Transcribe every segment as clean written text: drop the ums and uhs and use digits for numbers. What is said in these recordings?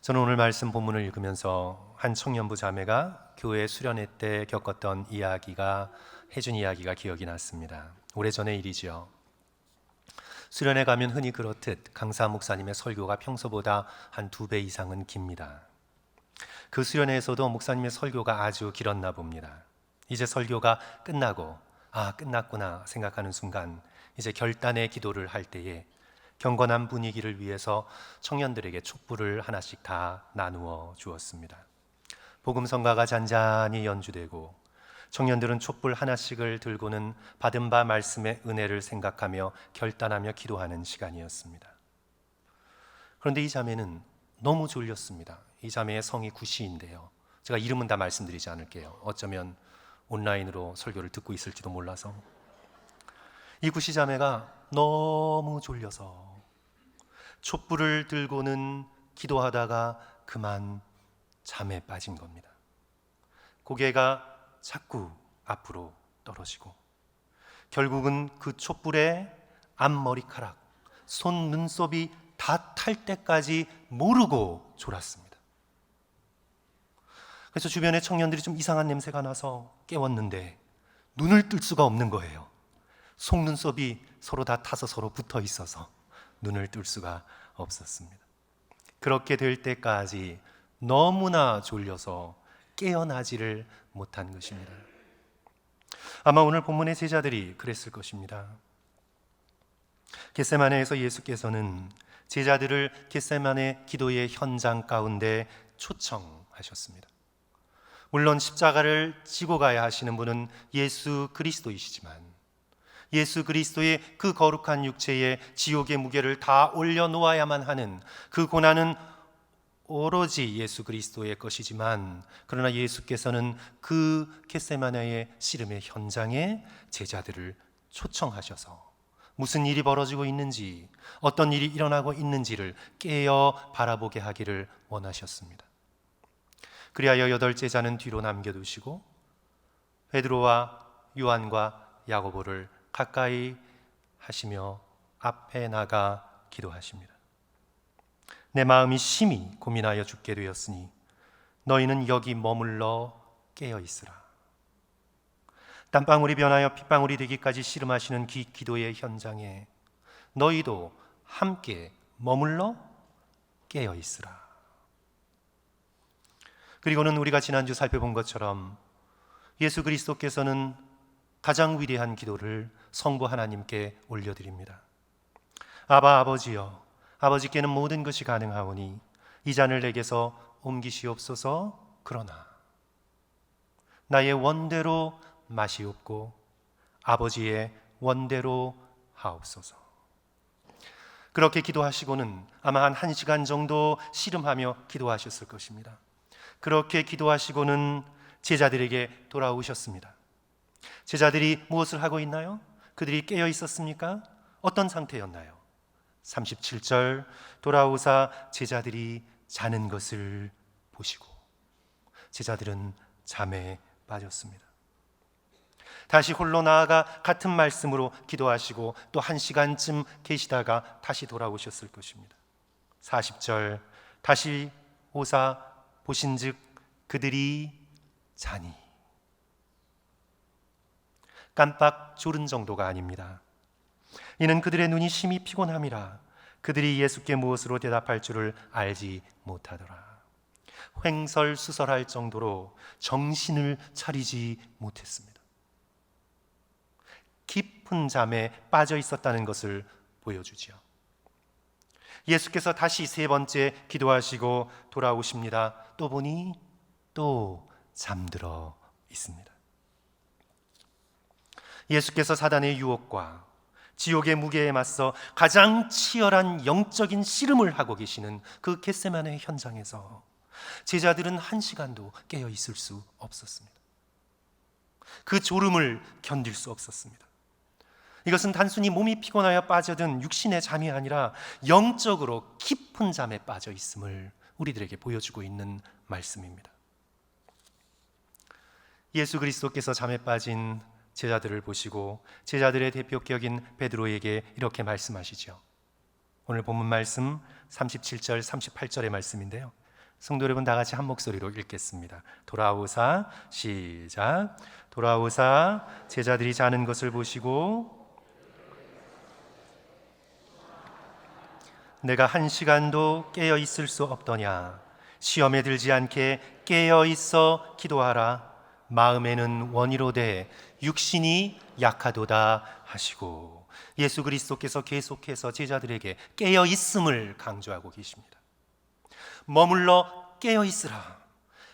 저는 오늘 말씀 본문을 읽으면서 한 청년부 자매가 교회 수련회 때 겪었던 해준 이야기가 기억이 났습니다. 오래전의 일이지요. 수련회 가면 흔히 그렇듯 강사 목사님의 설교가 평소보다 한 2배 이상은 깁니다. 그 수련회에서도 목사님의 설교가 아주 길었나 봅니다. 이제 설교가 끝나고 끝났구나 생각하는 순간 이제 결단의 기도를 할 때에 경건한 분위기를 위해서 청년들에게 촛불을 하나씩 다 나누어 주었습니다. 복음성가가 잔잔히 연주되고 청년들은 촛불 하나씩을 들고는 받은 바 말씀의 은혜를 생각하며 결단하며 기도하는 시간이었습니다. 그런데 이 자매는 너무 졸렸습니다. 이 자매의 성이 구시인데요. 제가 이름은 다 말씀드리지 않을게요. 어쩌면 온라인으로 설교를 듣고 있을지도 몰라서. 이 구시 자매가 너무 졸려서 촛불을 들고는 기도하다가 그만 잠에 빠진 겁니다. 고개가 자꾸 앞으로 떨어지고 결국은 그 촛불에 앞머리카락, 손 눈썹이 다 탈 때까지 모르고 졸았습니다. 그래서 주변에 청년들이 좀 이상한 냄새가 나서 깨웠는데 눈을 뜰 수가 없는 거예요. 속눈썹이 서로 다 타서 서로 붙어 있어서 눈을 뜰 수가 없었습니다. 그렇게 될 때까지 너무나 졸려서 깨어나지를 못한 것입니다. 아마 오늘 본문의 제자들이 그랬을 것입니다. 겟세마네에서 예수께서는 제자들을 겟세마네 기도의 현장 가운데 초청하셨습니다. 물론 십자가를 지고 가야 하시는 분은 예수 그리스도이시지만 예수 그리스도의 그 거룩한 육체에 지옥의 무게를 다 올려놓아야만 하는 그 고난은 오로지 예수 그리스도의 것이지만 그러나 예수께서는 그 겟세마네의 씨름의 현장에 제자들을 초청하셔서 무슨 일이 벌어지고 있는지, 어떤 일이 일어나고 있는지를 깨어 바라보게 하기를 원하셨습니다. 그리하여 8제자는 뒤로 남겨두시고 베드로와 요한과 야고보를 가까이 하시며 앞에 나가 기도하십니다. 내 마음이 심히 고민하여 죽게 되었으니 너희는 여기 머물러 깨어 있으라. 땀방울이 변하여 핏방울이 되기까지 씨름하시는 기도의 현장에 너희도 함께 머물러 깨어 있으라. 그리고는 우리가 지난주 살펴본 것처럼 예수 그리스도께서는 가장 위대한 기도를 성부 하나님께 올려드립니다. 아바 아버지여, 아버지께는 모든 것이 가능하오니 이 잔을 내게서 옮기시옵소서. 그러나 나의 원대로 마시옵고 아버지의 원대로 하옵소서. 그렇게 기도하시고는 아마 한 1시간 정도 씨름하며 기도하셨을 것입니다. 그렇게 기도하시고는 제자들에게 돌아오셨습니다. 제자들이 무엇을 하고 있나요? 그들이 깨어 있었습니까? 어떤 상태였나요? 37절, 돌아오사 제자들이 자는 것을 보시고 제자들은 잠에 빠졌습니다. 다시 홀로 나아가 같은 말씀으로 기도하시고 또 1시간쯤 계시다가 다시 돌아오셨을 것입니다. 40절, 다시 오사 보신즉 그들이 자니. 깜빡 졸은 정도가 아닙니다. 이는 그들의 눈이 심히 피곤함이라 그들이 예수께 무엇으로 대답할 줄을 알지 못하더라. 횡설수설할 정도로 정신을 차리지 못했습니다. 깊은 잠에 빠져 있었다는 것을 보여주지요. 예수께서 다시 3번째 기도하시고 돌아오십니다. 또 보니 또 잠들어 있습니다. 예수께서 사단의 유혹과 지옥의 무게에 맞서 가장 치열한 영적인 씨름을 하고 계시는 그 겟세마네 현장에서 제자들은 1시간도 깨어 있을 수 없었습니다. 그 졸음을 견딜 수 없었습니다. 이것은 단순히 몸이 피곤하여 빠져든 육신의 잠이 아니라 영적으로 깊은 잠에 빠져 있음을 우리들에게 보여주고 있는 말씀입니다. 예수 그리스도께서 잠에 빠진 제자들을 보시고 제자들의 대표격인 베드로에게 이렇게 말씀하시죠. 오늘 본문 말씀 37절 38절의 말씀인데요. 성도 여러분, 다 같이 한 목소리로 읽겠습니다. 돌아오사, 시작. 돌아오사 제자들이 자는 것을 보시고 내가 한 시간도 깨어 있을 수 없더냐. 시험에 들지 않게 깨어 있어 기도하라. 마음에는 원이로되 육신이 약하도다 하시고, 예수 그리스도께서 계속해서 제자들에게 깨어 있음을 강조하고 계십니다. 머물러 깨어 있으라.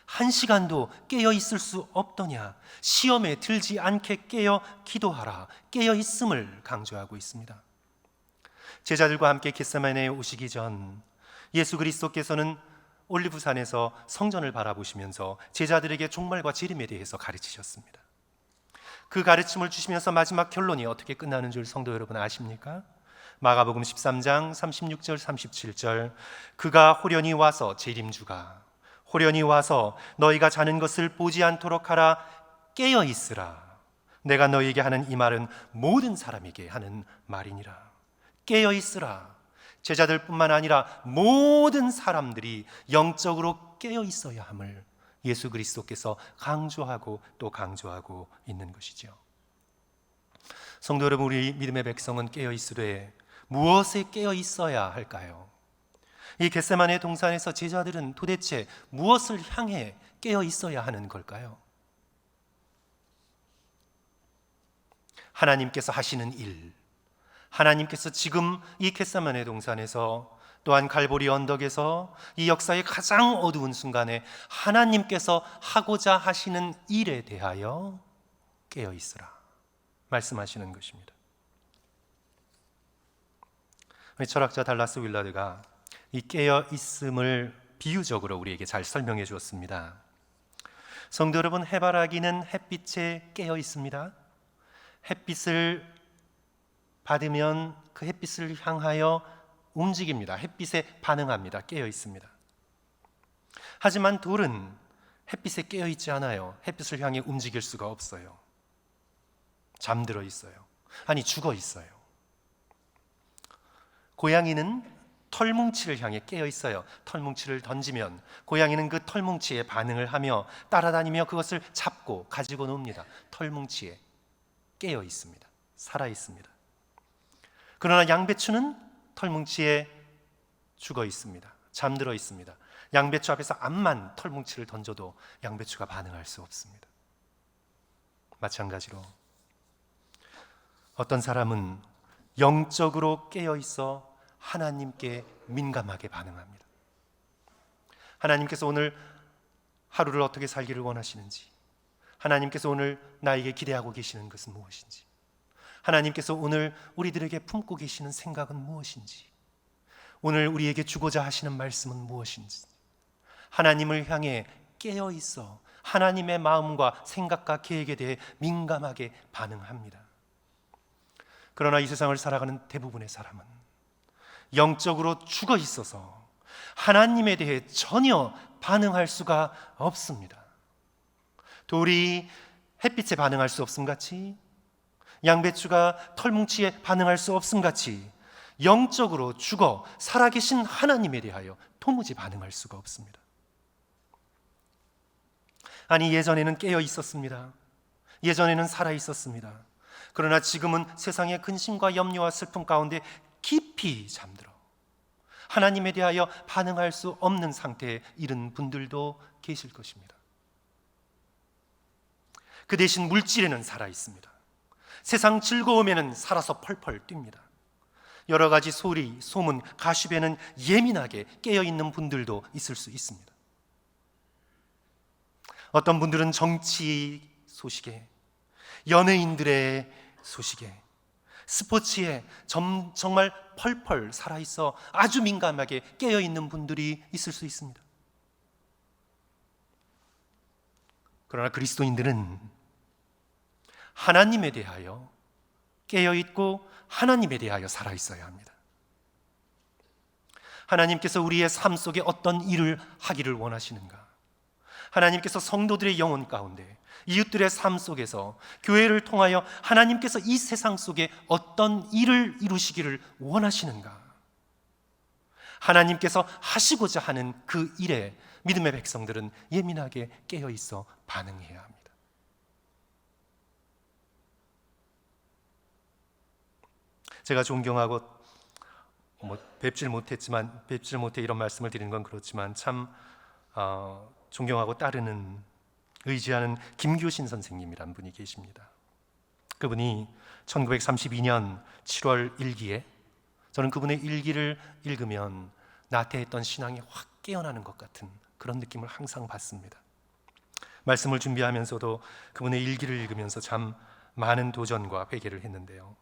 한 시간도 깨어 있을 수 없더냐. 시험에 들지 않게 깨어 기도하라. 깨어 있음을 강조하고 있습니다. 제자들과 함께 겟세마네에 오시기 전 예수 그리스도께서는 올리브산에서 성전을 바라보시면서 제자들에게 종말과 재림에 대해서 가르치셨습니다. 그 가르침을 주시면서 마지막 결론이 어떻게 끝나는 줄 성도 여러분 아십니까? 마가복음 13장 36절 37절, 그가 호련히 와서, 재림주가 호련히 와서 너희가 자는 것을 보지 않도록 하라. 깨어 있으라. 내가 너희에게 하는 이 말은 모든 사람에게 하는 말이니라. 깨어 있으라. 제자들뿐만 아니라 모든 사람들이 영적으로 깨어 있어야 함을 예수 그리스도께서 강조하고 또 강조하고 있는 것이죠. 성도 여러분, 우리 믿음의 백성은 깨어 있으되 무엇에 깨어 있어야 할까요? 이 겟세마네 동산에서 제자들은 도대체 무엇을 향해 깨어 있어야 하는 걸까요? 하나님께서 하시는 일, 하나님께서 지금 이 겟세마네 동산에서, 또한 갈보리 언덕에서 이 역사의 가장 어두운 순간에 하나님께서 하고자 하시는 일에 대하여 깨어 있으라 말씀하시는 것입니다. 철학자 달라스 윌라드가 이 깨어 있음을 비유적으로 우리에게 잘 설명해 주었습니다. 성도 여러분, 해바라기는 햇빛에 깨어 있습니다. 햇빛을 받으면 그 햇빛을 향하여 움직입니다. 햇빛에 반응합니다. 깨어 있습니다. 하지만 돌은 햇빛에 깨어 있지 않아요. 햇빛을 향해 움직일 수가 없어요. 잠들어 있어요. 아니, 죽어 있어요. 고양이는 털뭉치를 향해 깨어 있어요. 털뭉치를 던지면 고양이는 그 털뭉치에 반응을 하며 따라다니며 그것을 잡고 가지고 놉니다. 털뭉치에 깨어 있습니다. 살아 있습니다. 그러나 양배추는 털뭉치에 죽어 있습니다. 잠들어 있습니다. 양배추 앞에서 암만 털뭉치를 던져도 양배추가 반응할 수 없습니다. 마찬가지로 어떤 사람은 영적으로 깨어 있어 하나님께 민감하게 반응합니다. 하나님께서 오늘 하루를 어떻게 살기를 원하시는지, 하나님께서 오늘 나에게 기대하고 계시는 것은 무엇인지, 하나님께서 오늘 우리들에게 품고 계시는 생각은 무엇인지, 오늘 우리에게 주고자 하시는 말씀은 무엇인지, 하나님을 향해 깨어 있어 하나님의 마음과 생각과 계획에 대해 민감하게 반응합니다. 그러나 이 세상을 살아가는 대부분의 사람은 영적으로 죽어 있어서 하나님에 대해 전혀 반응할 수가 없습니다. 돌이 햇빛에 반응할 수 없음 같이, 양배추가 털뭉치에 반응할 수 없음 같이 영적으로 죽어 살아계신 하나님에 대하여 도무지 반응할 수가 없습니다. 아니, 예전에는 깨어 있었습니다. 예전에는 살아 있었습니다. 그러나 지금은 세상의 근심과 염려와 슬픔 가운데 깊이 잠들어 하나님에 대하여 반응할 수 없는 상태에 이른 분들도 계실 것입니다. 그 대신 물질에는 살아 있습니다. 세상 즐거움에는 살아서 펄펄 뜁니다. 여러 가지 소리, 소문, 가십에는 예민하게 깨어있는 분들도 있을 수 있습니다. 어떤 분들은 정치 소식에, 연예인들의 소식에, 스포츠에 정말 펄펄 살아있어 아주 민감하게 깨어있는 분들이 있을 수 있습니다. 그러나 그리스도인들은 하나님에 대하여 깨어있고 하나님에 대하여 살아있어야 합니다. 하나님께서 우리의 삶 속에 어떤 일을 하기를 원하시는가? 하나님께서 성도들의 영혼 가운데, 이웃들의 삶 속에서, 교회를 통하여 하나님께서 이 세상 속에 어떤 일을 이루시기를 원하시는가? 하나님께서 하시고자 하는 그 일에 믿음의 백성들은 예민하게 깨어 있어 반응해야 합니다. 제가 존경하고 뵙질 못해 이런 말씀을 드리는 건 그렇지만 참 존경하고 따르는, 의지하는 김교신 선생님이란 분이 계십니다. 그분이 1932년 7월 일기에, 저는 그분의 일기를 읽으면 나태했던 신앙이 확 깨어나는 것 같은 그런 느낌을 항상 받습니다. 말씀을 준비하면서도 그분의 일기를 읽으면서 참 많은 도전과 회개를 했는데요,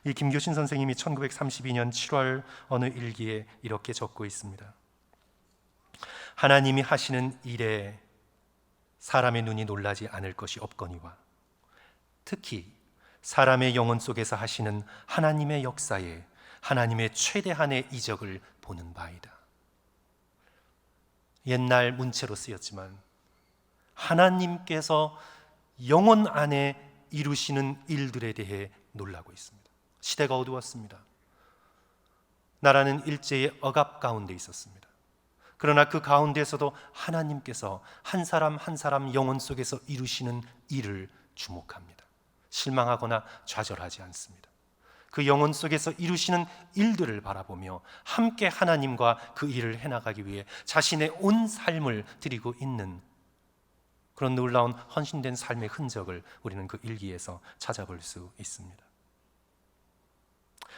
이 김교신 선생님이 1932년 7월 어느 일기에 이렇게 적고 있습니다. 하나님이 하시는 일에 사람의 눈이 놀라지 않을 것이 없거니와 특히 사람의 영혼 속에서 하시는 하나님의 역사에 하나님의 최대한의 이적을 보는 바이다. 옛날 문체로 쓰였지만 하나님께서 영혼 안에 이루시는 일들에 대해 놀라고 있습니다. 시대가 어두웠습니다. 나라는 일제의 억압 가운데 있었습니다. 그러나 그 가운데에서도 하나님께서 한 사람 한 사람 영혼 속에서 이루시는 일을 주목합니다. 실망하거나 좌절하지 않습니다. 그 영혼 속에서 이루시는 일들을 바라보며 함께 하나님과 그 일을 해나가기 위해 자신의 온 삶을 드리고 있는 그런 놀라운 헌신된 삶의 흔적을 우리는 그 일기에서 찾아볼 수 있습니다.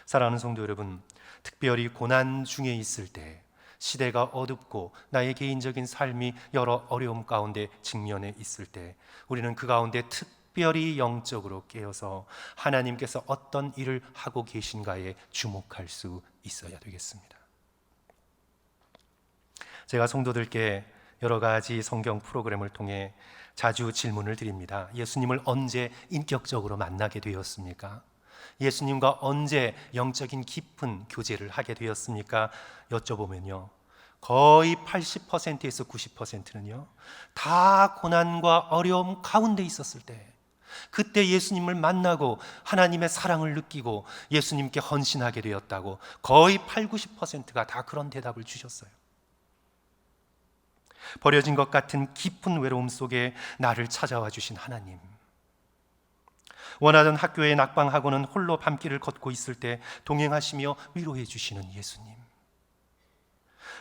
사랑하는 성도 여러분, 특별히 고난 중에 있을 때, 시대가 어둡고 나의 개인적인 삶이 여러 어려움 가운데 직면해 있을 때, 우리는 그 가운데 특별히 영적으로 깨어서 하나님께서 어떤 일을 하고 계신가에 주목할 수 있어야 되겠습니다. 제가 성도들께 여러 가지 성경 프로그램을 통해 자주 질문을 드립니다. 예수님을 언제 인격적으로 만나게 되었습니까? 예수님과 언제 영적인 깊은 교제를 하게 되었습니까? 여쭤보면요, 거의 80%에서 90%는요 다 고난과 어려움 가운데 있었을 때, 그때 예수님을 만나고 하나님의 사랑을 느끼고 예수님께 헌신하게 되었다고 거의 80~90%가 다 그런 대답을 주셨어요. 버려진 것 같은 깊은 외로움 속에 나를 찾아와 주신 하나님, 원하던 학교에 낙방하고는 홀로 밤길을 걷고 있을 때 동행하시며 위로해 주시는 예수님,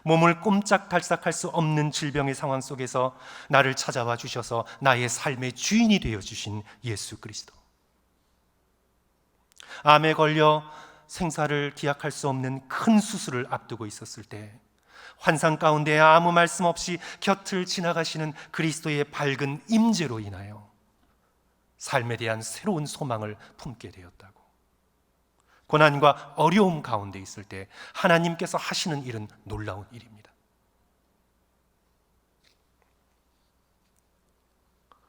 몸을 꼼짝달싹할 수 없는 질병의 상황 속에서 나를 찾아와 주셔서 나의 삶의 주인이 되어 주신 예수 그리스도, 암에 걸려 생사를 기약할 수 없는 큰 수술을 앞두고 있었을 때 환상 가운데 아무 말씀 없이 곁을 지나가시는 그리스도의 밝은 임재로 인하여 삶에 대한 새로운 소망을 품게 되었다고, 고난과 어려움 가운데 있을 때 하나님께서 하시는 일은 놀라운 일입니다.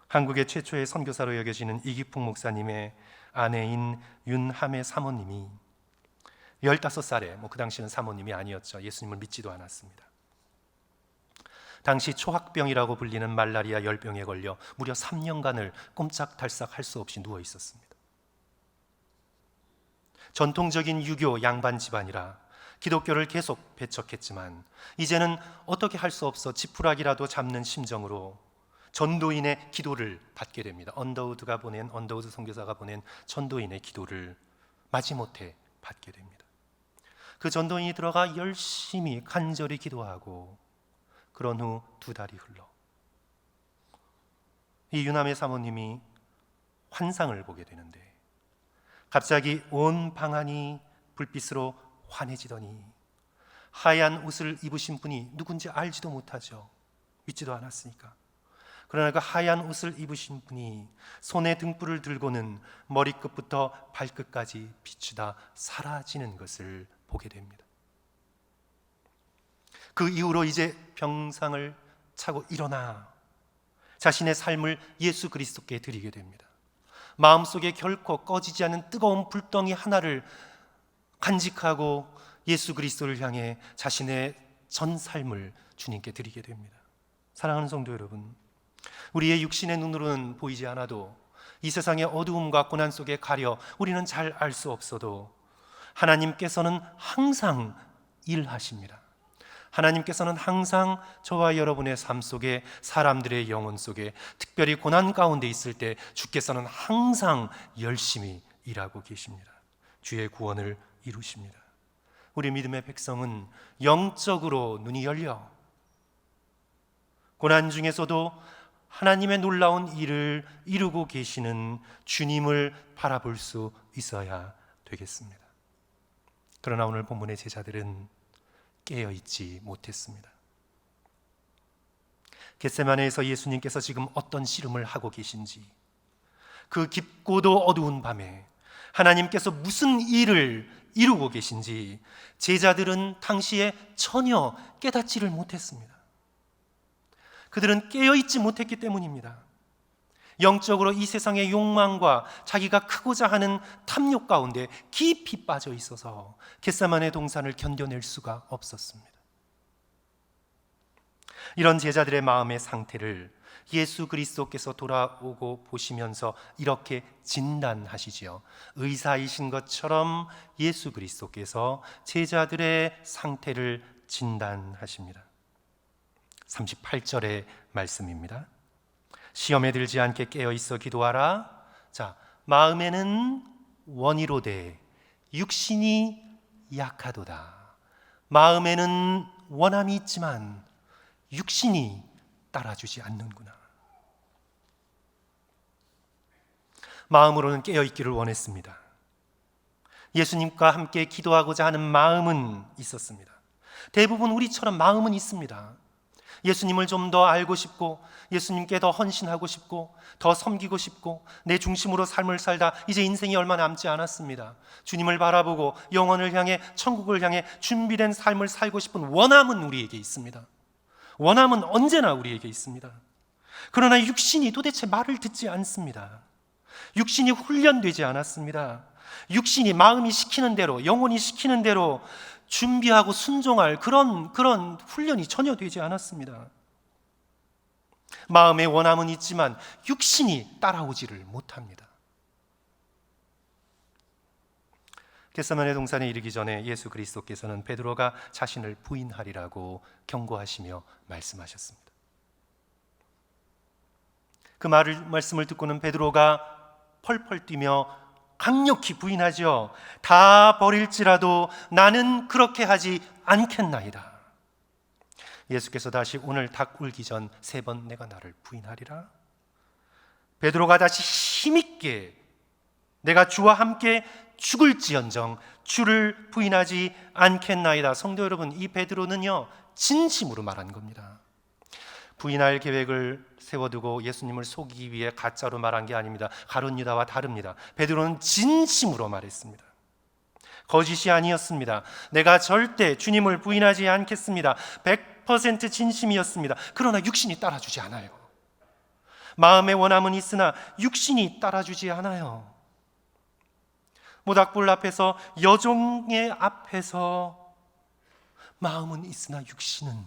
한국의 최초의 선교사로 여겨지는 이기풍 목사님의 아내인 윤함의 사모님이 15살에, 그 당시는 사모님이 아니었죠. 예수님을 믿지도 않았습니다. 당시 초학병이라고 불리는 말라리아 열병에 걸려 무려 3년간을 꼼짝달싹 할 수 없이 누워 있었습니다. 전통적인 유교 양반 집안이라 기독교를 계속 배척했지만 이제는 어떻게 할 수 없어 지푸라기라도 잡는 심정으로 전도인의 기도를 받게 됩니다. 언더우드 선교사가 보낸 전도인의 기도를 마지못해 받게 됩니다. 그 전도인이 들어가 열심히 간절히 기도하고 그런 후 2달이 흘러 이 유남의 사모님이 환상을 보게 되는데, 갑자기 온 방안이 불빛으로 환해지더니 하얀 옷을 입으신 분이 누군지 알지도 못하죠. 믿지도 않았으니까. 그러나 그 하얀 옷을 입으신 분이 손에 등불을 들고는 머리끝부터 발끝까지 비추다 사라지는 것을 보게 됩니다. 그 이후로 이제 병상을 차고 일어나 자신의 삶을 예수 그리스도께 드리게 됩니다. 마음속에 결코 꺼지지 않는 뜨거운 불덩이 하나를 간직하고 예수 그리스도를 향해 자신의 전 삶을 주님께 드리게 됩니다. 사랑하는 성도 여러분, 우리의 육신의 눈으로는 보이지 않아도 이 세상의 어두움과 고난 속에 가려 우리는 잘 알 수 없어도 하나님께서는 항상 일하십니다. 하나님께서는 항상 저와 여러분의 삶 속에, 사람들의 영혼 속에, 특별히 고난 가운데 있을 때 주께서는 항상 열심히 일하고 계십니다. 주의 구원을 이루십니다. 우리 믿음의 백성은 영적으로 눈이 열려 고난 중에서도 하나님의 놀라운 일을 이루고 계시는 주님을 바라볼 수 있어야 되겠습니다. 그러나 오늘 본문의 제자들은 깨어있지 못했습니다. 겟세마네에서 예수님께서 지금 어떤 씨름을 하고 계신지, 그 깊고도 어두운 밤에 하나님께서 무슨 일을 이루고 계신지 제자들은 당시에 전혀 깨닫지를 못했습니다. 그들은 깨어있지 못했기 때문입니다. 영적으로 이 세상의 욕망과 자기가 크고자 하는 탐욕 가운데 깊이 빠져 있어서 겟세마네 동산을 견뎌낼 수가 없었습니다. 이런 제자들의 마음의 상태를 예수 그리스도께서 돌아오고 보시면서 이렇게 진단하시지요. 의사이신 것처럼 예수 그리스도께서 제자들의 상태를 진단하십니다. 38절의 말씀입니다. 시험에 들지 않게 깨어있어 기도하라. 자, 마음에는 원이로되 육신이 약하도다. 마음에는 원함이 있지만 육신이 따라주지 않는구나. 마음으로는 깨어있기를 원했습니다. 예수님과 함께 기도하고자 하는 마음은 있었습니다. 대부분 우리처럼 마음은 있습니다. 예수님을 좀 더 알고 싶고, 예수님께 더 헌신하고 싶고, 더 섬기고 싶고, 내 중심으로 삶을 살다 이제 인생이 얼마 남지 않았습니다. 주님을 바라보고 영혼을 향해, 천국을 향해 준비된 삶을 살고 싶은 원함은 우리에게 있습니다. 원함은 언제나 우리에게 있습니다. 그러나 육신이 도대체 말을 듣지 않습니다. 육신이 훈련되지 않았습니다. 육신이 마음이 시키는 대로, 영혼이 시키는 대로 준비하고 순종할 그런 훈련이 전혀 되지 않았습니다. 마음의 원함은 있지만 육신이 따라오지를 못합니다. 겟세마네 동산에 이르기 전에 예수 그리스도께서는 베드로가 자신을 부인하리라고 경고하시며 말씀하셨습니다. 그 말씀을 듣고는 베드로가 펄펄 뛰며 강력히 부인하죠. 다 버릴지라도 나는 그렇게 하지 않겠나이다. 예수께서 다시 오늘 닭 울기 전 3번 내가 나를 부인하리라. 베드로가 다시 힘있게 내가 주와 함께 죽을지언정 주를 부인하지 않겠나이다. 성도 여러분, 이 베드로는요 진심으로 말한 겁니다. 부인할 계획을 세워두고 예수님을 속이기 위해 가짜로 말한 게 아닙니다. 가룟 유다와 다릅니다. 베드로는 진심으로 말했습니다. 거짓이 아니었습니다. 내가 절대 주님을 부인하지 않겠습니다. 100% 진심이었습니다. 그러나 육신이 따라주지 않아요. 마음의 원함은 있으나 육신이 따라주지 않아요. 모닥불 앞에서, 여종의 앞에서 마음은 있으나 육신은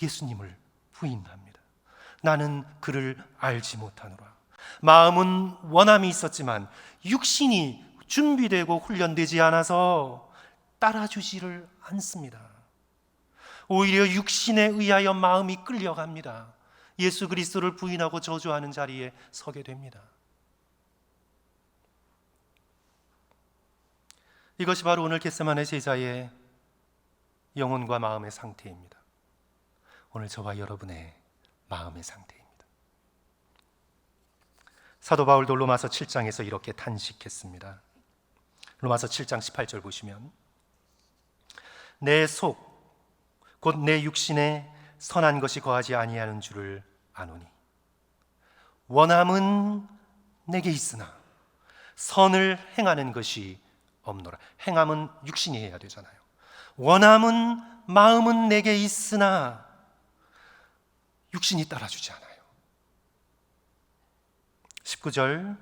예수님을 부인합니다. 나는 그를 알지 못하노라. 마음은 원함이 있었지만 육신이 준비되고 훈련되지 않아서 따라주지를 않습니다. 오히려 육신에 의하여 마음이 끌려갑니다. 예수 그리스도를 부인하고 저주하는 자리에 서게 됩니다. 이것이 바로 오늘 겟세마네 제자의 영혼과 마음의 상태입니다. 오늘 저와 여러분의 마음의 상태입니다. 사도 바울도 로마서 7장에서 이렇게 탄식했습니다. 로마서 7장 18절 보시면 내 속 곧 내 육신에 선한 것이 거하지 아니하는 줄을 아노니 원함은 내게 있으나 선을 행하는 것이 없노라. 행함은 육신이 해야 되잖아요. 원함은, 마음은 내게 있으나 육신이 따라주지 않아요. 19절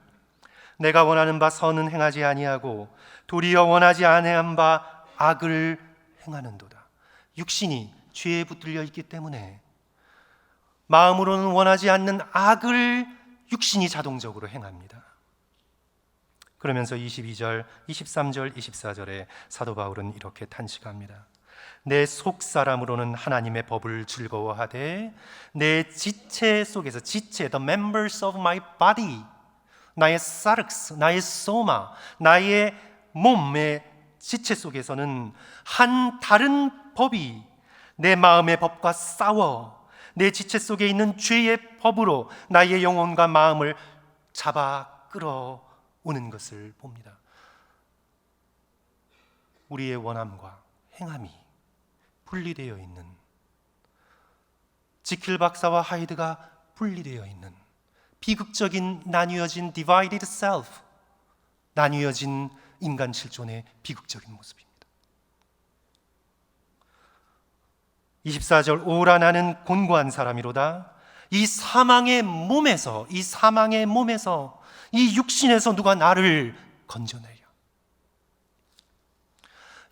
내가 원하는 바 선은 행하지 아니하고 도리어 원하지 아니한 바 악을 행하는도다. 육신이 죄에 붙들려 있기 때문에 마음으로는 원하지 않는 악을 육신이 자동적으로 행합니다. 그러면서 22절, 23절, 24절에 사도 바울은 이렇게 탄식합니다. 내 속사람으로는 하나님의 법을 즐거워하되 내 지체 속에서, 지체, the members of my body, 나의 사르크스, 나의 소마, 나의 몸의 지체 속에서는 한 다른 법이 내 마음의 법과 싸워 내 지체 속에 있는 죄의 법으로 나의 영혼과 마음을 잡아 끌어오는 것을 봅니다. 우리의 원함과 행함이 분리되어 있는, 지킬 박사와 하이드가 분리되어 있는 비극적인 나뉘어진 divided self, 나뉘어진 인간 실존의 비극적인 모습입니다. 24절, 오라 나는 곤고한 사람이로다. 이 사망의 몸에서 이 육신에서 누가 나를 건져내랴.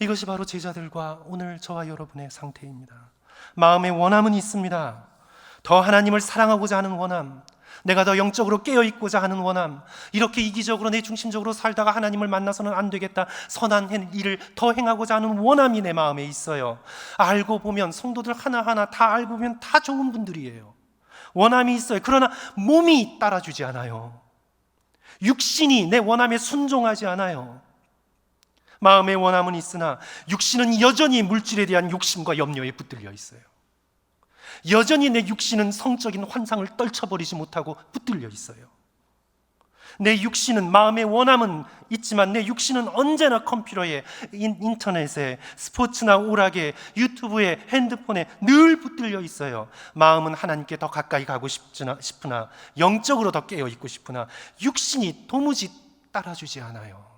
이것이 바로 제자들과 오늘 저와 여러분의 상태입니다. 마음의 원함은 있습니다. 더 하나님을 사랑하고자 하는 원함, 내가 더 영적으로 깨어있고자 하는 원함, 이렇게 이기적으로 내 중심적으로 살다가 하나님을 만나서는 안 되겠다, 선한 일을 더 행하고자 하는 원함이 내 마음에 있어요. 알고 보면 성도들 하나하나 다 알고 보면 다 좋은 분들이에요. 원함이 있어요. 그러나 몸이 따라주지 않아요. 육신이 내 원함에 순종하지 않아요. 마음의 원함은 있으나 육신은 여전히 물질에 대한 욕심과 염려에 붙들려 있어요. 여전히 내 육신은 성적인 환상을 떨쳐버리지 못하고 붙들려 있어요. 내 육신은, 마음의 원함은 있지만 내 육신은 언제나 컴퓨터에, 인터넷에, 스포츠나 오락에, 유튜브에, 핸드폰에 늘 붙들려 있어요. 마음은 하나님께 더 가까이 가고 싶으나, 영적으로 더 깨어 있고 싶으나 육신이 도무지 따라주지 않아요.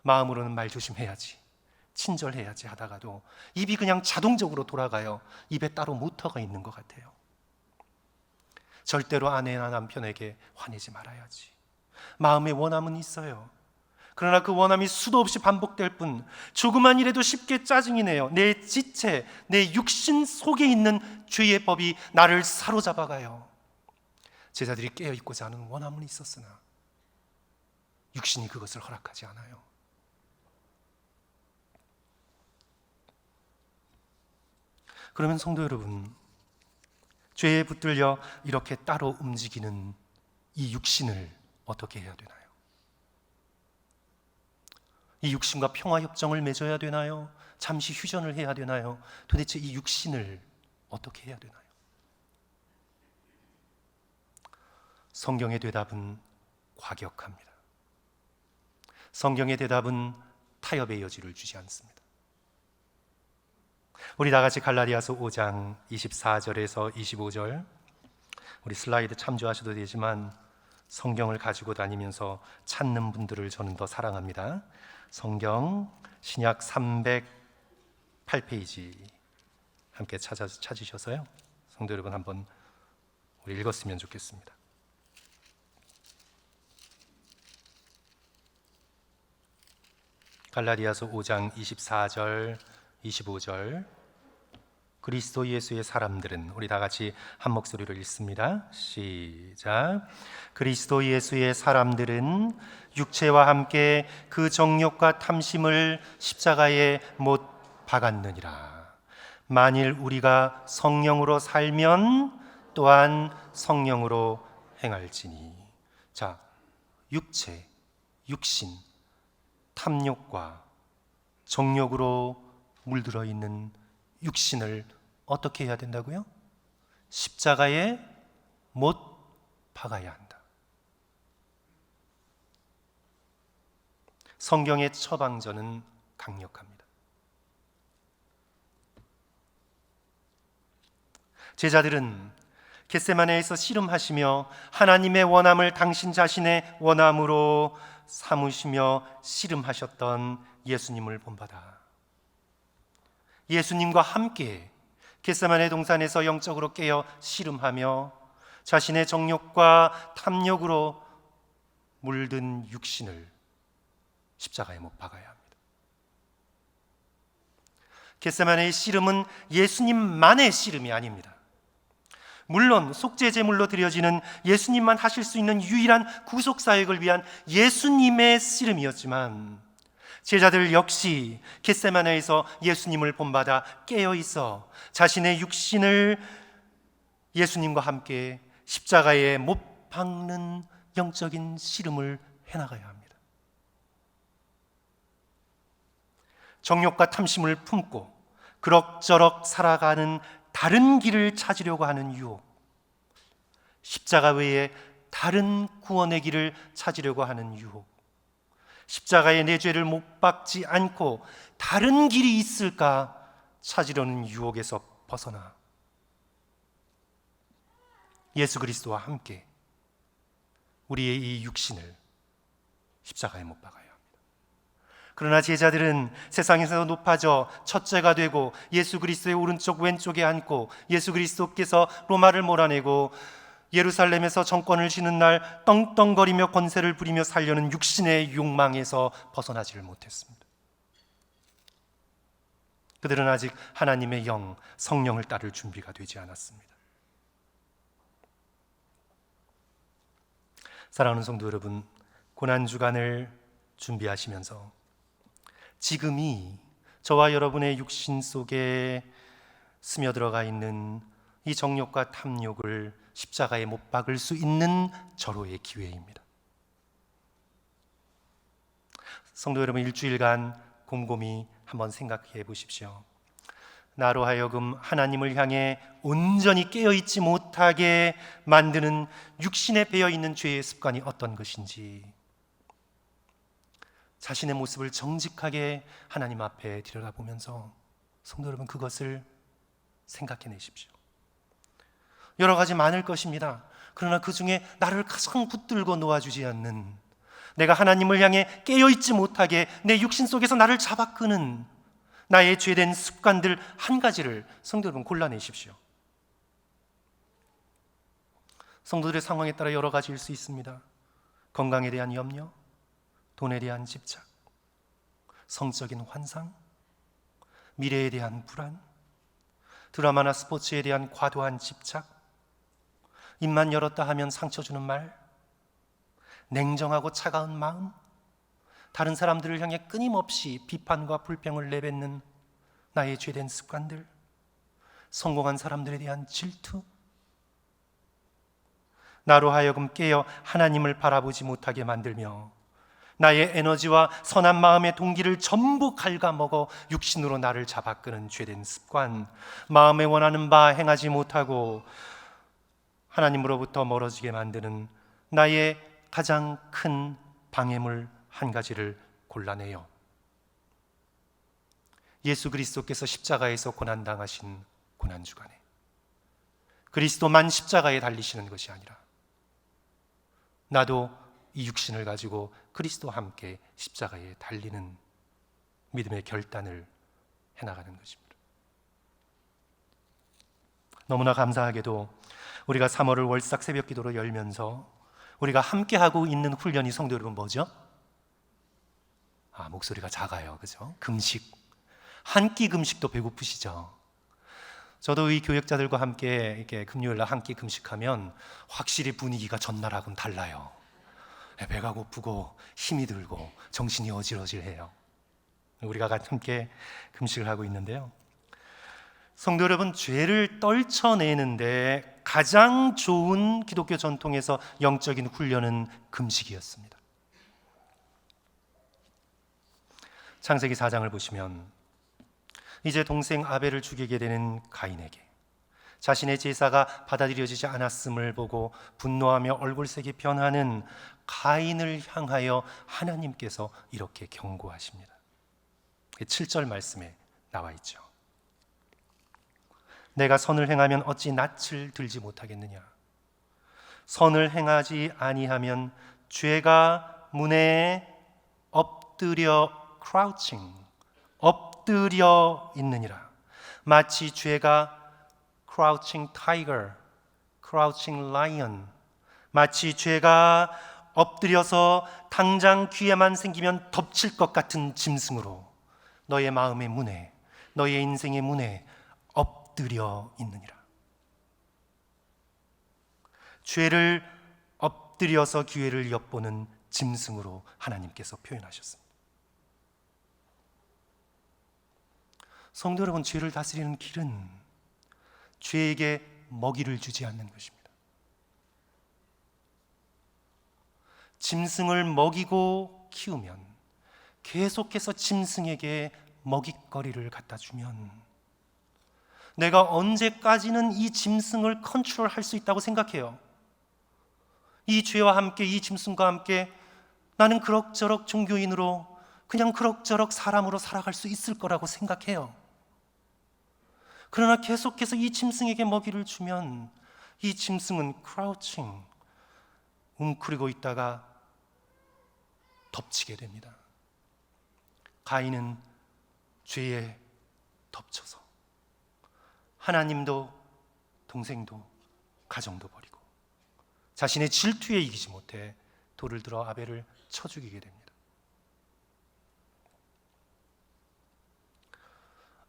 마음으로는 말 조심해야지, 친절해야지 하다가도 입이 그냥 자동적으로 돌아가요. 입에 따로 모터가 있는 것 같아요. 절대로 아내나 남편에게 화내지 말아야지. 마음의 원함은 있어요. 그러나 그 원함이 수도 없이 반복될 뿐, 조그만 일에도 쉽게 짜증이 내요. 내 지체, 내 육신 속에 있는 죄의 법이 나를 사로잡아가요. 제자들이 깨어있고자 하는 원함은 있었으나 육신이 그것을 허락하지 않아요. 그러면 성도 여러분, 죄에 붙들려 이렇게 따로 움직이는 이 육신을 어떻게 해야 되나요? 이 육신과 평화협정을 맺어야 되나요? 잠시 휴전을 해야 되나요? 도대체 이 육신을 어떻게 해야 되나요? 성경의 대답은 과격합니다. 성경의 대답은 타협의 여지를 주지 않습니다. 우리 다 같이 갈라디아서 5장 24절에서 25절, 우리 슬라이드 참조하셔도 되지만 성경을 가지고 다니면서 찾는 분들을 저는 더 사랑합니다. 성경 신약 308페이지 함께 찾으셔서요, 성도 여러분 한번 우리 읽었으면 좋겠습니다. 갈라디아서 5장 24절 25절, 그리스도 예수의 사람들은, 우리 다 같이 한 목소리로 읽습니다. 시작. 그리스도 예수의 사람들은 육체와 함께 그 정욕과 탐심을 십자가에 못 박았느니라. 만일 우리가 성령으로 살면 또한 성령으로 행할지니. 자, 육체, 육신, 탐욕과 정욕으로 물들어 있는 육신을 어떻게 해야 된다고요? 십자가에 못 박아야 한다. 성경의 처방전은 강력합니다. 제자들은 겟세마네에서 씨름하시며 하나님의 원함을 당신 자신의 원함으로 삼으시며 씨름하셨던 예수님을 본받아 예수님과 함께 겟세마네 동산에서 영적으로 깨어 씨름하며 자신의 정욕과 탐욕으로 물든 육신을 십자가에 못 박아야 합니다. 겟세마네의 씨름은 예수님만의 씨름이 아닙니다. 물론 속죄 제물로 드려지는 예수님만 하실 수 있는 유일한 구속 사역을 위한 예수님의 씨름이었지만, 제자들 역시 겟세마네에서 예수님을 본받아 깨어 있어 자신의 육신을 예수님과 함께 십자가에 못 박는 영적인 씨름을 해나가야 합니다. 정욕과 탐심을 품고 그럭저럭 살아가는 다른 길을 찾으려고 하는 유혹, 십자가 외에 다른 구원의 길을 찾으려고 하는 유혹, 십자가에 내 죄를 못 박지 않고 다른 길이 있을까 찾으려는 유혹에서 벗어나 예수 그리스도와 함께 우리의 이 육신을 십자가에 못 박아야 합니다. 그러나 제자들은 세상에서 높아져 첫째가 되고 예수 그리스도의 오른쪽 왼쪽에 앉고 예수 그리스도께서 로마를 몰아내고 예루살렘에서 정권을 쥐는 날 떵떵거리며 권세를 부리며 살려는 육신의 욕망에서 벗어나지를 못했습니다. 그들은 아직 하나님의 영, 성령을 따를 준비가 되지 않았습니다. 사랑하는 성도 여러분, 고난주간을 준비하시면서 지금이 저와 여러분의 육신 속에 스며들어가 있는 이 정욕과 탐욕을 십자가에 못 박을 수 있는 절호의 기회입니다. 성도 여러분, 일주일간 곰곰이 한번 생각해 보십시오. 나로 하여금 하나님을 향해 온전히 깨어있지 못하게 만드는 육신에 배어있는 죄의 습관이 어떤 것인지 자신의 모습을 정직하게 하나님 앞에 들여다보면서 성도 여러분, 그것을 생각해내십시오. 여러 가지 많을 것입니다. 그러나 그 중에 나를 가장 붙들고 놓아주지 않는, 내가 하나님을 향해 깨어있지 못하게 내 육신 속에서 나를 잡아끄는 나의 죄된 습관들 한 가지를 성도 여러분 골라내십시오. 성도들의 상황에 따라 여러 가지일 수 있습니다. 건강에 대한 염려, 돈에 대한 집착, 성적인 환상, 미래에 대한 불안, 드라마나 스포츠에 대한 과도한 집착, 입만 열었다 하면 상처 주는 말, 냉정하고 차가운 마음, 다른 사람들을 향해 끊임없이 비판과 불평을 내뱉는 나의 죄된 습관들, 성공한 사람들에 대한 질투, 나로 하여금 깨어 하나님을 바라보지 못하게 만들며 나의 에너지와 선한 마음의 동기를 전부 갉아먹어 육신으로 나를 잡아끄는 죄된 습관, 마음에 원하는 바 행하지 못하고 하나님으로부터 멀어지게 만드는 나의 가장 큰 방해물 한 가지를 골라내요. 예수 그리스도께서 십자가에서 고난당하신 고난주간에 그리스도만 십자가에 달리시는 것이 아니라 나도 이 육신을 가지고 그리스도와 함께 십자가에 달리는 믿음의 결단을 해나가는 것입니다. 너무나 감사하게도 우리가 3월을 월삭 새벽 기도로 열면서 우리가 함께하고 있는 훈련이 성도 여러분 뭐죠? 목소리가 작아요. 그죠? 금식. 한 끼 금식도 배고프시죠? 저도 이 교역자들과 함께 이렇게 금요일 날 한 끼 금식하면 확실히 분위기가 전날하고는 달라요. 배가 고프고 힘이 들고 정신이 어질어질해요. 우리가 함께 금식을 하고 있는데요. 성도 여러분, 죄를 떨쳐내는데 가장 좋은 기독교 전통에서 영적인 훈련은 금식이었습니다. 창세기 4장을 보시면 이제 동생 아벨을 죽이게 되는 가인에게 자신의 제사가 받아들여지지 않았음을 보고 분노하며 얼굴색이 변하는 가인을 향하여 하나님께서 이렇게 경고하십니다. 7절 말씀에 나와 있죠. 내가 선을 행하면 어찌 낯을 들지 못하겠느냐. 선을 행하지 아니하면 죄가 문에 엎드려 crouching, 엎드려 있느니라. 마치 죄가 crouching tiger, crouching lion, 마치 죄가 엎드려서 당장 기회만 생기면 덮칠 것 같은 짐승으로 너의 마음의 문에, 너의 인생의 문에 엎드려 있느니라. 죄를 엎드려서 기회를 엿보는 짐승으로 하나님께서 표현하셨습니다. 성도 여러분, 죄를 다스리는 길은 죄에게 먹이를 주지 않는 것입니다. 짐승을 먹이고 키우면, 계속해서 짐승에게 먹잇거리를 갖다 주면 내가 언제까지는 이 짐승을 컨트롤할 수 있다고 생각해요. 이 죄와 함께, 이 짐승과 함께 나는 그럭저럭 종교인으로, 그냥 그럭저럭 사람으로 살아갈 수 있을 거라고 생각해요. 그러나 계속해서 이 짐승에게 먹이를 주면 이 짐승은 크라우칭, 웅크리고 있다가 덮치게 됩니다. 가인은 죄에 덮쳐서 하나님도 동생도 가정도 버리고 자신의 질투에 이기지 못해 돌을 들어 아벨을 쳐 죽이게 됩니다.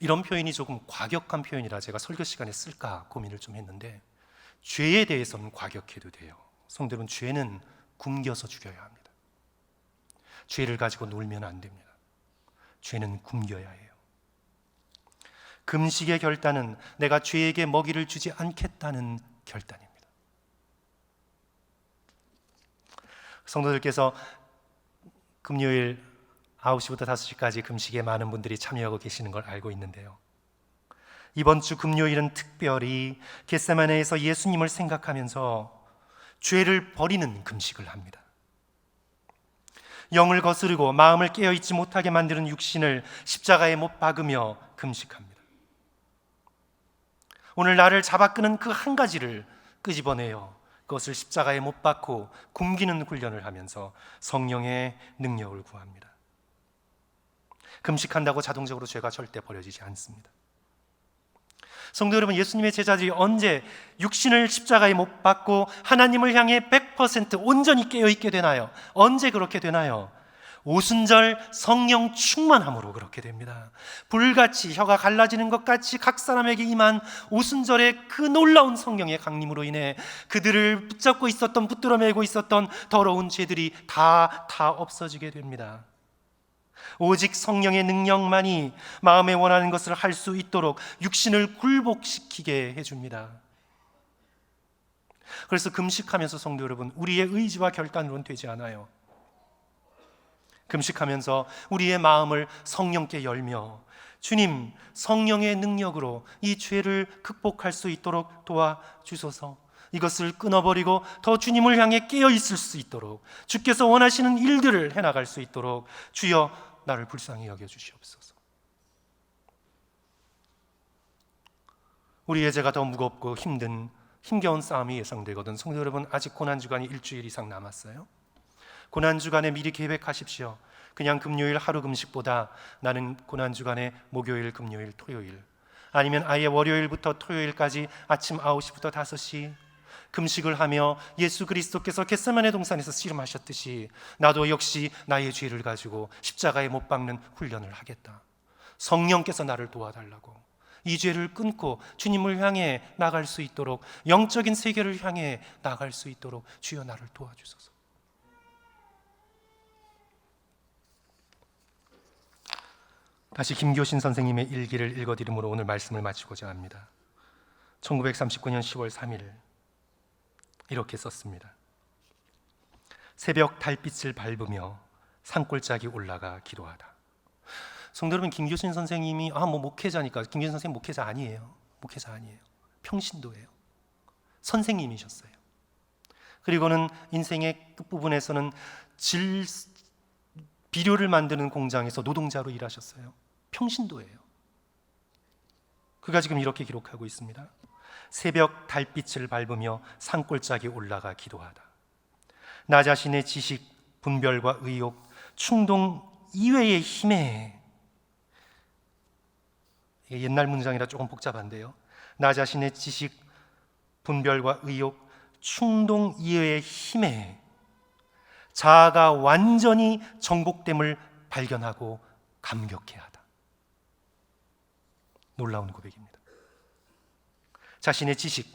이런 표현이 조금 과격한 표현이라 제가 설교 시간에 쓸까 고민을 좀 했는데, 죄에 대해서는 과격해도 돼요. 성도 여러분, 죄는 굶겨서 죽여야 합니다. 죄를 가지고 놀면 안 됩니다. 죄는 굶겨야 해요. 금식의 결단은 내가 죄에게 먹이를 주지 않겠다는 결단입니다. 성도들께서 금요일 9시부터 5시까지 금식에 많은 분들이 참여하고 계시는 걸 알고 있는데요, 이번 주 금요일은 특별히 겟세마네에서 예수님을 생각하면서 죄를 버리는 금식을 합니다. 영을 거스르고 마음을 깨어있지 못하게 만드는 육신을 십자가에 못 박으며 금식합니다. 오늘 나를 잡아끄는 그 한 가지를 끄집어내요 그것을 십자가에 못 박고 굶기는 훈련을 하면서 성령의 능력을 구합니다. 금식한다고 자동적으로 죄가 절대 버려지지 않습니다. 성도 여러분, 예수님의 제자들이 언제 육신을 십자가에 못 박고 하나님을 향해 100% 온전히 깨어있게 되나요? 언제 그렇게 되나요? 오순절 성령 충만함으로 그렇게 됩니다. 불같이 혀가 갈라지는 것 같이 각 사람에게 임한 오순절의 그 놀라운 성령의 강림으로 인해 그들을 붙잡고 있었던, 붙들어 매고 있었던 더러운 죄들이 다 없어지게 됩니다. 오직 성령의 능력만이 마음에 원하는 것을 할 수 있도록 육신을 굴복시키게 해줍니다. 그래서 금식하면서 성도 여러분, 우리의 의지와 결단으로는 되지 않아요. 금식하면서 우리의 마음을 성령께 열며 주님, 성령의 능력으로 이 죄를 극복할 수 있도록 도와주소서. 이것을 끊어버리고 더 주님을 향해 깨어있을 수 있도록, 주께서 원하시는 일들을 해나갈 수 있도록 주여 나를 불쌍히 여겨주시옵소서. 우리의 죄가 더 무겁고 힘겨운 싸움이 예상되거든. 성도 여러분, 아직 고난주간이 일주일 이상 남았어요. 고난주간에 미리 계획하십시오. 그냥 금요일 하루 금식보다 나는 고난주간에 목요일, 금요일, 토요일, 아니면 아예 월요일부터 토요일까지 아침 9시부터 5시 금식을 하며 예수 그리스도께서 겟세마네 동산에서 씨름하셨듯이 나도 역시 나의 죄를 가지고 십자가에 못 박는 훈련을 하겠다. 성령께서 나를 도와달라고, 이 죄를 끊고 주님을 향해 나갈 수 있도록, 영적인 세계를 향해 나갈 수 있도록 주여 나를 도와주소서. 다시 김교신 선생님의 일기를 읽어드림으로 오늘 말씀을 마치고자 합니다. 1939년 10월 3일 이렇게 썼습니다. 새벽 달빛을 밟으며 산골짜기 올라가 기도하다. 성도 여러분, 김교신 선생님이 목회자니까, 김교신 선생님 목회자 아니에요. 목회자 아니에요. 평신도예요. 선생님이셨어요. 그리고는 인생의 끝부분에서는 비료를 만드는 공장에서 노동자로 일하셨어요. 평신도예요. 그가 지금 이렇게 기록하고 있습니다. 새벽 달빛을 밟으며 산골짜기 올라가 기도하다. 나 자신의 지식, 분별과 의욕, 충동 이외의 힘에, 옛날 문장이라 조금 복잡한데요, 나 자신의 지식, 분별과 의욕, 충동 이외의 힘에 자아가 완전히 정복됨을 발견하고 감격해하다. 놀라운 고백입니다. 자신의 지식,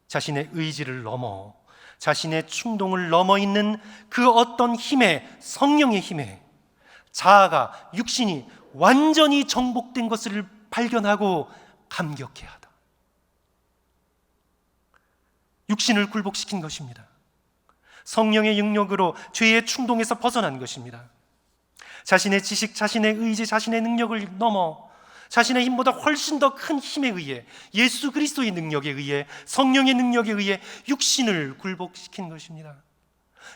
자신의 의지를 넘어, 자신의 충동을 넘어 있는 그 어떤 힘에, 성령의 힘에 자아가, 육신이 완전히 정복된 것을 발견하고 감격해야 하다. 육신을 굴복시킨 것입니다. 성령의 능력으로 죄의 충동에서 벗어난 것입니다. 자신의 지식, 자신의 의지, 자신의 능력을 넘어 자신의 힘보다 훨씬 더 큰 힘에 의해, 예수 그리스도의 능력에 의해, 성령의 능력에 의해 육신을 굴복시킨 것입니다.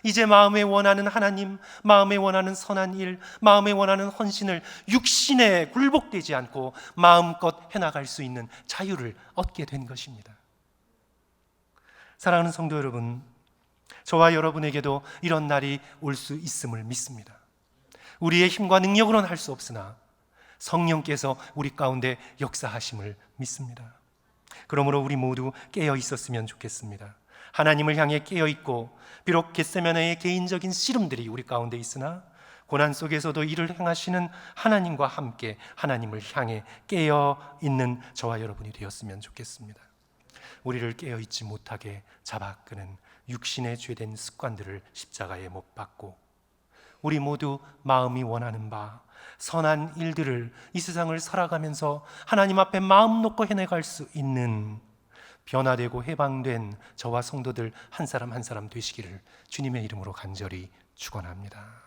이제 마음에 원하는 하나님, 마음에 원하는 선한 일, 마음에 원하는 헌신을 육신에 굴복되지 않고 마음껏 해나갈 수 있는 자유를 얻게 된 것입니다. 사랑하는 성도 여러분, 저와 여러분에게도 이런 날이 올 수 있음을 믿습니다. 우리의 힘과 능력으로는 할 수 없으나 성령께서 우리 가운데 역사하심을 믿습니다. 그러므로 우리 모두 깨어 있었으면 좋겠습니다. 하나님을 향해 깨어 있고, 비록 겟세마네의 개인적인 씨름들이 우리 가운데 있으나 고난 속에서도 이를 행하시는 하나님과 함께 하나님을 향해 깨어 있는 저와 여러분이 되었으면 좋겠습니다. 우리를 깨어 있지 못하게 잡아끄는 육신의 죄된 습관들을 십자가에 못 박고, 우리 모두 마음이 원하는 바 선한 일들을 이 세상을 살아가면서 하나님 앞에 마음 놓고 해내갈 수 있는 변화되고 해방된 저와 성도들 한 사람 한 사람 되시기를 주님의 이름으로 간절히 축원합니다.